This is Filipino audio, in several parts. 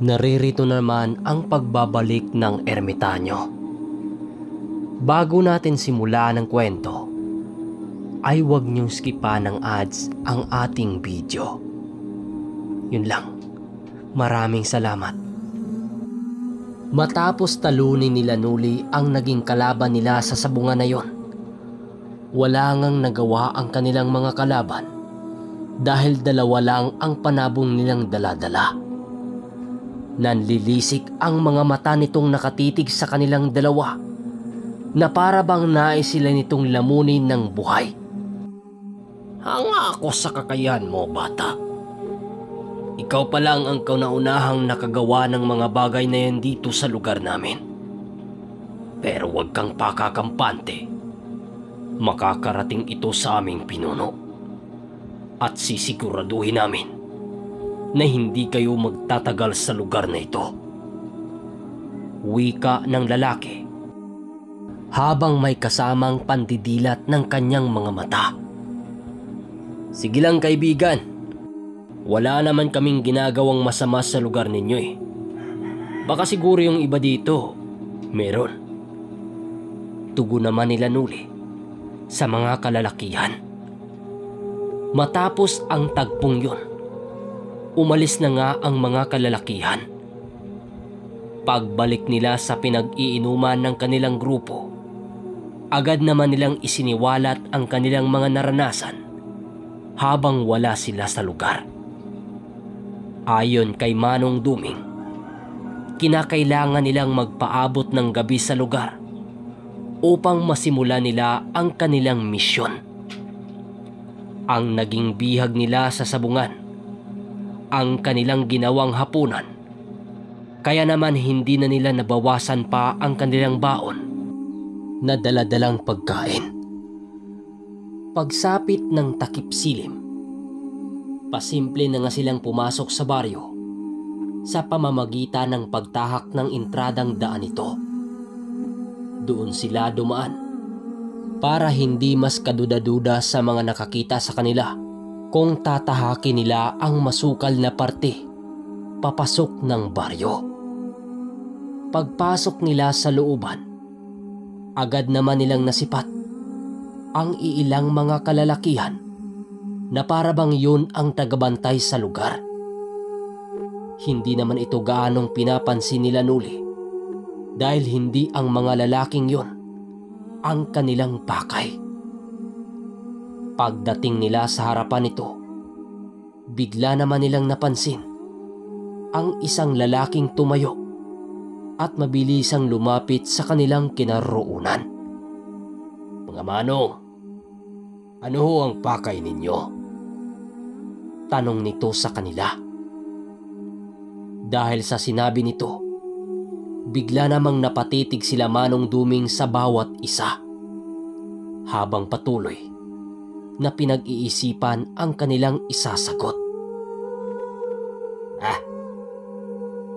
Naririto naman ang pagbabalik ng ermitanyo. Bago natin simulan ang kwento, ay huwag niyong skipan ng ads ang ating video. Yun lang. Maraming salamat. Matapos talunin nila Nuli ang naging kalaban nila sa sabungan na yon, wala ngang nagawa ang kanilang mga kalaban dahil dalawa lang ang panabong nilang dala-dala. Nanlilisik ang mga mata nitong nakatitig sa kanilang dalawa na para bang nais sila nitong lamunin ng buhay. Hanga ako sa kakayahan mo, bata. Ikaw pa lang ang kauna-unahang nakagawa ng mga bagay na yan dito sa lugar namin. Pero huwag kang pakakampante. Makakarating ito sa aming pinuno. At sisiguraduhin namin na hindi kayo magtatagal sa lugar na ito. Wika ng lalaki habang may kasamang pandidilat ng kanyang mga mata. Sige lang kaibigan, wala naman kaming ginagawang masama sa lugar ninyo eh. Baka siguro yung iba dito, meron. Tugon naman nila Nuli sa mga kalalakihan. Matapos ang tagpong yun, umalis na nga ang mga kalalakihan. Pagbalik nila sa pinag-iinuman ng kanilang grupo, agad naman nilang isiniwalat ang kanilang mga naranasan habang wala sila sa lugar. Ayon kay Manong Duming, kinakailangan nilang magpaabot ng gabi sa lugar upang masimula nila ang kanilang misyon. Ang naging bihag nila sa sabungan, ang kanilang ginawang hapunan, kaya naman hindi na nila nabawasan pa ang kanilang baon na daladalang pagkain. Pagsapit ng takip silim, pasimple na nga silang pumasok sa baryo sa pamamagitan ng pagtahak ng entradang daan ito. Doon sila dumaan para hindi mas kaduda-duda sa mga nakakita sa kanila kung tatahakin nila ang masukal na parte papasok ng baryo. Pagpasok nila sa looban, agad naman nilang nasipat ang iilang mga kalalakihan na para bang yun ang tagabantay sa lugar. Hindi naman ito gaanong pinapansin nila Nuli dahil hindi ang mga lalaking yun ang kanilang pakay. Pagdating nila sa harapan nito, bigla naman nilang napansin ang isang lalaking tumayo at mabilisang lumapit sa kanilang kinaroroonan. Mga manong, ano ho ang pakay ninyo? Tanong nito sa kanila. Dahil sa sinabi nito, bigla namang napatitig sila Manong Duming sa bawat isa, habang patuloy na pinag-iisipan ang kanilang isasagot.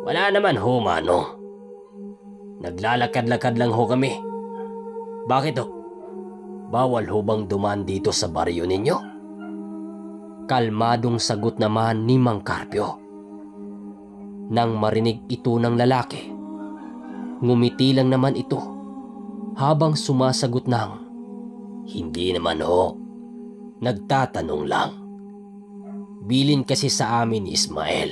Wala naman ho, Manong. Naglalakad-lakad lang ho kami. Bakit ho? Bawal ho bang dumaan dito sa baryo ninyo? Kalmadong sagot naman ni Mang Carpio. Nang marinig ito ng lalaki, ngumiti lang naman ito habang sumasagot ng, hindi naman ho, nagtatanong lang. Bilin kasi sa amin ni Ismael,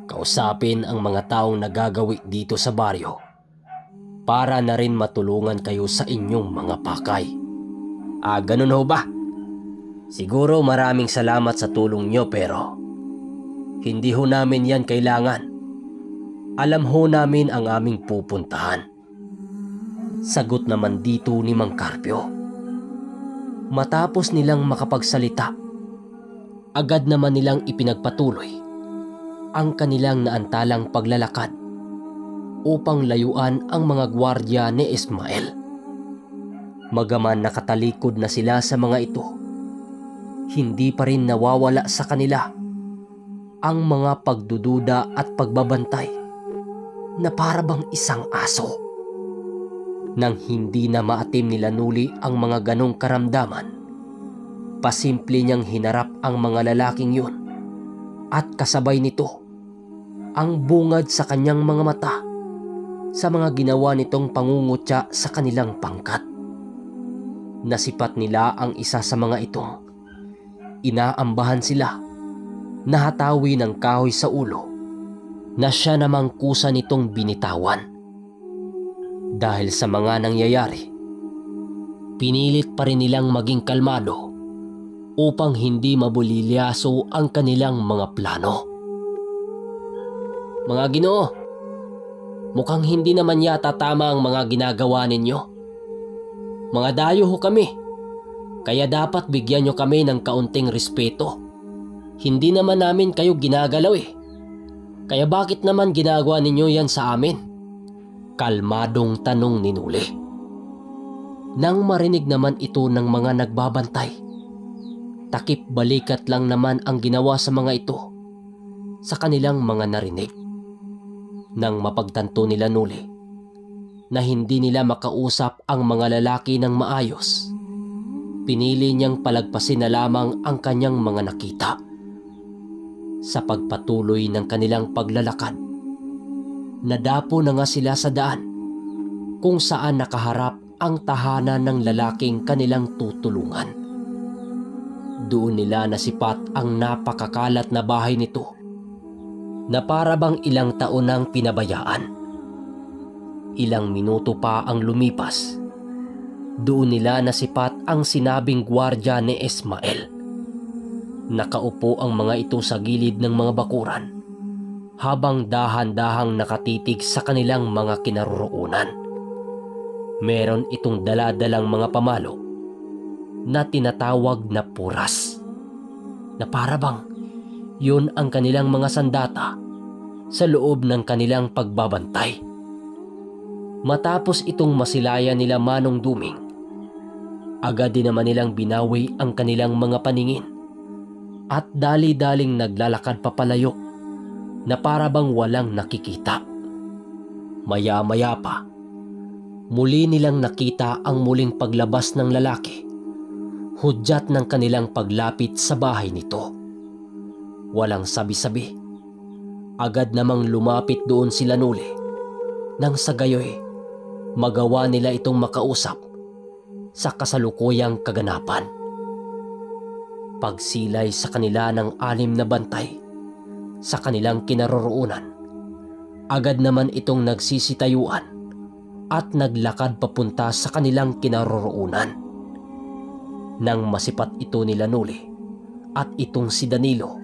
kausapin ang mga taong nagagawi dito sa baryo para na rin matulungan kayo sa inyong mga pakay. Ganun ho ba? Siguro maraming salamat sa tulong nyo pero hindi ho namin yan kailangan. Alam ho namin ang aming pupuntahan. Sagot naman dito ni Mang Carpio. Matapos nilang makapagsalita, agad naman nilang ipinagpatuloy ang kanilang naantalang paglalakad upang layuan ang mga gwardya ni Ismael. Magaman nakatalikod na sila sa mga ito, hindi pa rin nawawala sa kanila ang mga pagdududa at pagbabantay na para bang isang aso. Nang hindi na maatim nila Nuli ang mga ganong karamdaman, pasimple niyang hinarap ang mga lalaking yun at kasabay nito ang bungad sa kanyang mga mata sa mga ginawa nitong pangungutya sa kanilang pangkat. Nasipat nila ang isa sa mga ito. Inaambahan sila na hatawi ng kahoy sa ulo na siya namang kusa nitong binitawan. Dahil sa mga nangyayari, pinilit pa rin nilang maging kalmado upang hindi mabulilyaso ang kanilang mga plano. Mga Ginoo, mukhang hindi naman yata tama ang mga ginagawa ninyo. Mga dayo ho kami, kaya dapat bigyan nyo kami ng kaunting respeto. Hindi naman namin kayo ginagalaw eh. Kaya bakit naman ginagawa ninyo yan sa amin? Kalmadong tanong ni Nuli. Nang marinig naman ito ng mga nagbabantay, takip balikat lang naman ang ginawa sa mga ito sa kanilang mga narinig. Nang mapagtanto nila Nuli na hindi nila makausap ang mga lalaki ng maayos, pinili niyang palagpasin na lamang ang kanyang mga nakita. Sa pagpatuloy ng kanilang paglalakad, nadapo na nga sila sa daan kung saan nakaharap ang tahanan ng lalaking kanilang tutulungan. Doon nila nasipat ang napakakalat na bahay nito na para bang ilang taon nang pinabayaan. Ilang minuto pa ang lumipas, doon nila nasipat ang sinabing gwardya ni Ismael. Nakaupo ang mga ito sa gilid ng mga bakuran habang dahan-dahang nakatitig sa kanilang mga kinaroroonan. Meron itong daladalang mga pamalo na tinatawag na puras, na para bang yun ang kanilang mga sandata sa loob ng kanilang pagbabantay. Matapos itong masilayan nila Manong Duming, agad din naman nilang binawi ang kanilang mga paningin at dali-daling naglalakad papalayo na para bang walang nakikita. Maya-maya pa, muli nilang nakita ang muling paglabas ng lalaki, hudyat ng kanilang paglapit sa bahay nito. Walang sabi-sabi, agad namang lumapit doon sila Nuli nang sa gayoy magawa nila itong makausap sa kasalukuyang kaganapan. Pagsilay sa kanila ng 6 na bantay sa kanilang kinaroroonan, agad naman itong nagsisitayuan at naglakad papunta sa kanilang kinaroroonan. Nang masipat ito nila Nuli at itong si Danilo,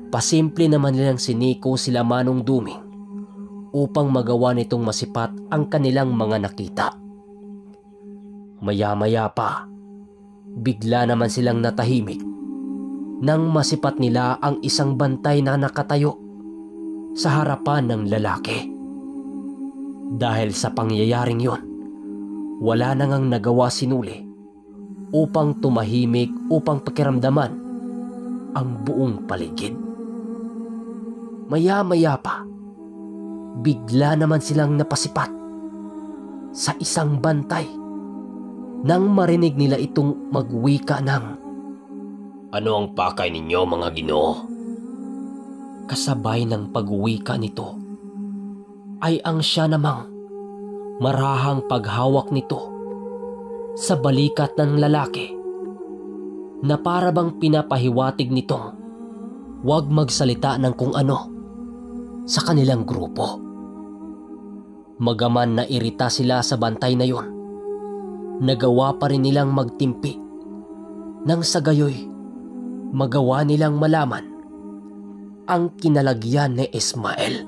pasimple naman nilang siniko sila Manong Duming upang magawa nitong masipat ang kanilang mga nakita. Maya-maya pa, bigla naman silang natahimik nang masipat nila ang isang bantay na nakatayo sa harapan ng lalaki. Dahil sa pangyayaring yon, wala na ngang nagawa si Nuli upang tumahimik upang pakiramdaman ang buong paligid. Maya-maya pa, bigla naman silang napasipat sa isang bantay nang marinig nila itong magwika ng, "Ano ang pakay ninyo, mga Ginoo?" Kasabay ng pagwika nito ay ang siya namang marahang paghawak nito sa balikat ng lalaki na para bang pinapahiwatig nitong huwag magsalita ng kung ano sa kanilang grupo. Magaman na irita sila sa bantay na yon, nagawa pa rin nilang magtimpi nang sa gayoy magawa nilang malaman ang kinalagyan ni Ismael.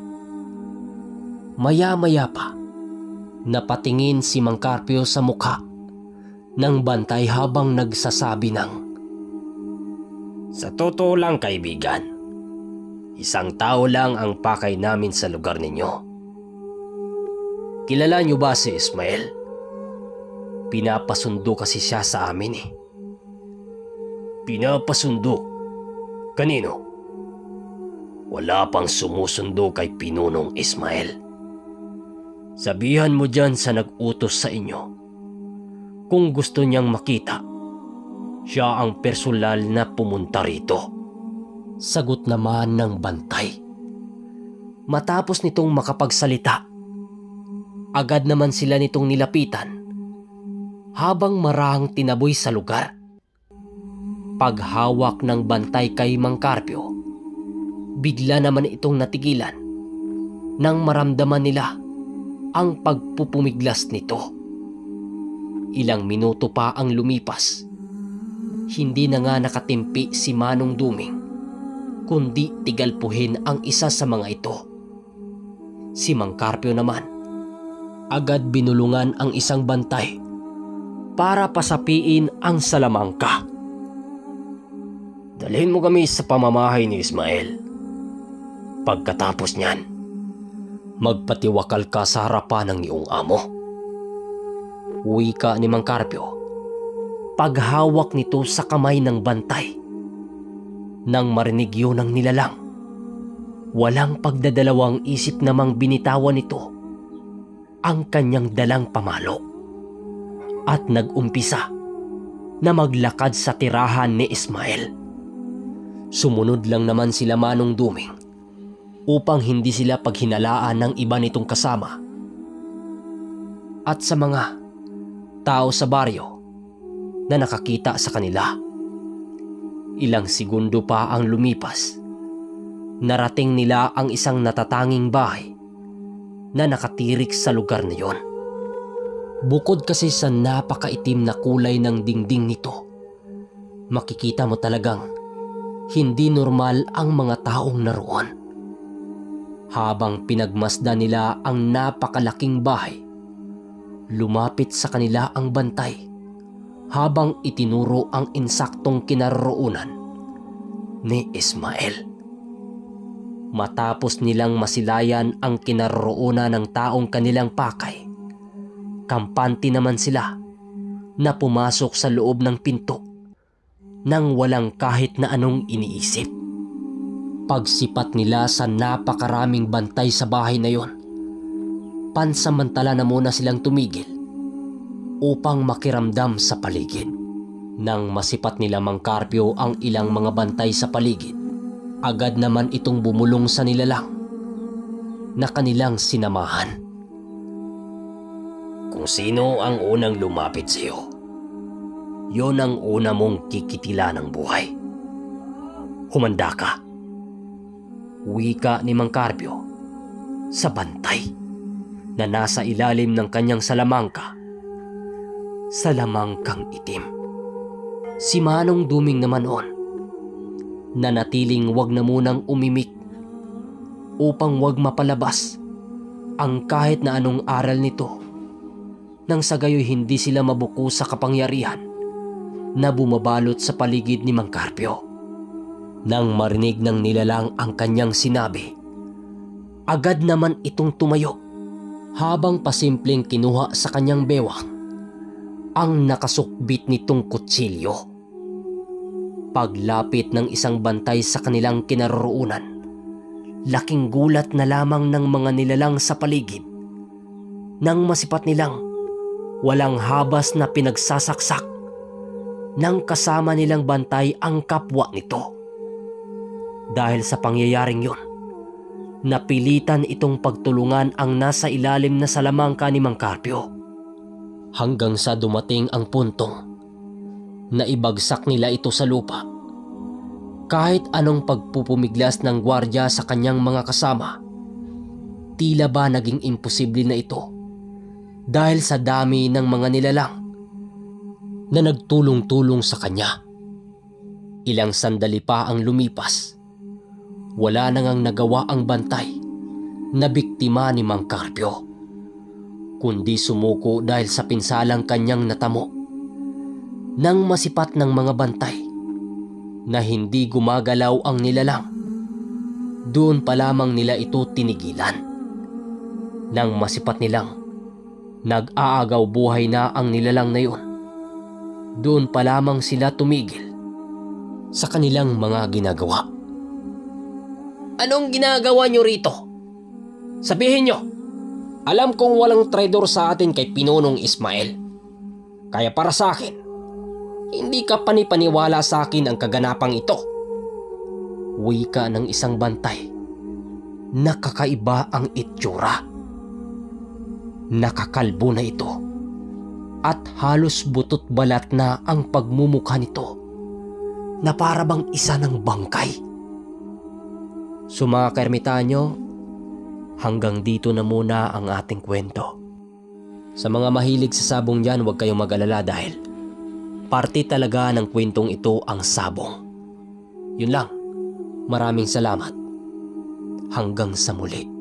Maya-maya pa, napatingin si Mang Carpio sa mukha ng bantay habang nagsasabi ng, "Sa totoo lang, kaibigan, isang tao lang ang pakay namin sa lugar ninyo. Kilala niyo ba si Ismael? Pinapasundo kasi siya sa amin eh." "Pinapasundo? Kanino?" "Wala pang sumusundo kay Pinunong Ismael. Sabihan mo dyan sa nag-utos sa inyo, kung gusto niyang makita, siya ang personal na pumunta rito." Sagot naman ng bantay. Matapos nitong makapagsalita, agad naman sila nitong nilapitan habang marahang tinaboy sa lugar. Paghawak ng bantay kay Mang Carpio, bigla naman itong natigilan nang maramdaman nila ang pagpupumiglas nito. Ilang minuto pa ang lumipas, hindi na nga nakatimpi si Manong Duming, kundi tigalpuhin ang isa sa mga ito. Si Mang Carpio naman, agad binulungan ang isang bantay para pasapiin ang salamangka. Dalhin mo kami sa pamamahay ni Ismael. Pagkatapos niyan, magpatiwakal ka sa harapan ng iyong amo. Wika ni Mang Carpio, paghawak nito sa kamay ng bantay. Nang marinig yun ng nilalang, walang pagdadalawang isip namang binitawan nito ang kanyang dalang pamalo at nag-umpisa na maglakad sa tirahan ni Ismael. Sumunod lang naman sila Manong Duming upang hindi sila paghinalaan ng iba nitong kasama. At sa mga tao sa baryo na nakakita sa kanila, ilang segundo pa ang lumipas, narating nila ang isang natatanging bahay na nakatirik sa lugar na yon. Bukod kasi sa napakaitim na kulay ng dingding nito, makikita mo talagang hindi normal ang mga taong naroon. Habang pinagmasdan nila ang napakalaking bahay, lumapit sa kanila ang bantay habang itinuro ang insaktong kinaroroonan ni Ismael. Matapos nilang masilayan ang kinaroroonan ng taong kanilang pakay, kampante naman sila na pumasok sa loob ng pinto nang walang kahit na anong iniisip. Pagsipat nila sa napakaraming bantay sa bahay na yon, pansamantala na muna silang tumigil upang makiramdam sa paligid. Nang masipat nila Mang Carpio ang ilang mga bantay sa paligid, agad naman itong bumulong sa nilalang na kanilang sinamahan. Kung sino ang unang lumapit sa iyo, yon ang una mong kikitila ng buhay. Humanda ka. Wika ni Mang Carpio sa bantay na nasa ilalim ng kanyang salamangka. Salamangkang itim. Si Manong Duming naman noon, nanatiling wag na munang umimik upang wag mapalabas ang kahit na anong aral nito, nang sa gayoy hindi sila mabuko sa kapangyarihan na bumabalot sa paligid ni Mang Carpio. Nang marinig ng nilalang ang kanyang sinabi, agad naman itong tumayo habang pasimpleng kinuha sa kanyang bewang ang nakasukbit nitong kutsilyo. Paglapit ng isang bantay sa kanilang kinaroroonan, laking gulat na lamang ng mga nilalang sa paligid nang masipat nilang walang habas na pinagsasaksak nang kasama nilang bantay ang kapwa nito. Dahil sa pangyayaring yun, napilitan itong pagtulungan ang nasa ilalim na salamangka ni Mang Carpio, hanggang sa dumating ang puntong na ibagsak nila ito sa lupa. Kahit anong pagpupumiglas ng gwardya sa kanyang mga kasama, tila ba naging imposible na ito dahil sa dami ng mga nilalang na nagtulong-tulong sa kanya. Ilang sandali pa ang lumipas, wala na ngang nagawa ang bantay na biktima ni Mang Carpio, kundi sumuko dahil sa pinsalang kanyang natamo. Nang masipat ng mga bantay na hindi gumagalaw ang nilalang, doon pa lamang nila ito tinigilan. Nang masipat nilang nag-aagaw buhay na ang nilalang na yun, doon pa lamang sila tumigil sa kanilang mga ginagawa. Anong ginagawa nyo rito? Sabihin nyo. Alam kong walang traidor sa atin kay Pinonong Ismael. Kaya para sa akin, hindi ka panipaniwala sa akin ang kaganapang ito. Wika ng isang bantay nakakaiba ang itsura. Nakakalbo na ito at halos butot balat na ang pagmumukha nito na para bang isa ng bangkay. So mga kaermitanyo, hanggang dito na muna ang ating kwento. Sa mga mahilig sa sabong dyan, huwag kayong mag-alala dahil parte talaga ng kwentong ito ang sabong. Yun lang, maraming salamat. Hanggang sa muli.